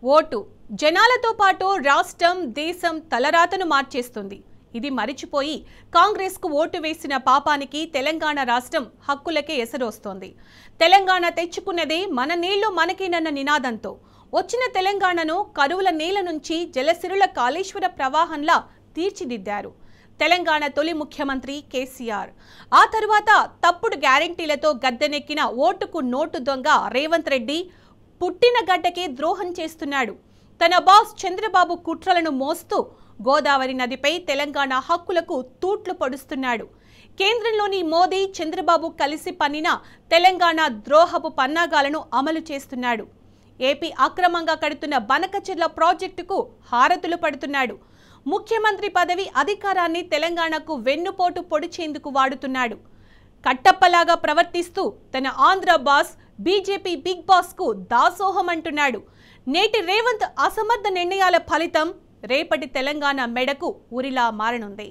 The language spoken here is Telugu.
ఓటు జనాలతో పాటు రాష్ట్రం దేశం తలరాతను మార్చేస్తుంది. ఇది మరిచిపోయి కాంగ్రెస్కు ఓటు వేసిన పాపానికి తెలంగాణ రాష్ట్రం హక్కులకే ఎసరొస్తోంది. తెలంగాణ తెచ్చుకున్నదే మన నీళ్లు మనకేనన్న నినాదంతో వచ్చిన తెలంగాణను కరువుల నేల నుంచి జలసిరుల కాళేశ్వర ప్రవాహంలా తీర్చిదిద్దారు తెలంగాణ తొలి ముఖ్యమంత్రి కేసీఆర్. ఆ తరువాత తప్పుడు గ్యారెంటీలతో గద్దెనెక్కిన ఓటుకు నోటు దొంగ రేవంత్ రెడ్డి పుట్టిన గడ్డకే ద్రోహం చేస్తున్నాడు. తన బాస్ చంద్రబాబు కుట్రలను మోస్తూ గోదావరి నదిపై తెలంగాణ హక్కులకు తూట్లు పొడుస్తున్నాడు. కేంద్రంలోని మోదీ చంద్రబాబు కలిసి పన్నిన తెలంగాణ ద్రోహపు పన్నాగాలను అమలు చేస్తున్నాడు. ఏపీ అక్రమంగా కడుతున్న బనకచెర్ల ప్రాజెక్టుకు హారతులు పడుతున్నాడు. ముఖ్యమంత్రి పదవి అధికారాన్ని తెలంగాణకు వెన్నుపోటు పొడిచేందుకు వాడుతున్నాడు. కట్టప్పలాగా ప్రవర్తిస్తూ తన Andhra boss BJP big boss కు దాసోహం అంటున్నాడు. నేటి రేవంత్ అసమర్థ నిర్ణయాల ఫలితం రేపటి తెలంగాణ మెడకు ఉరిలా మారనుంది.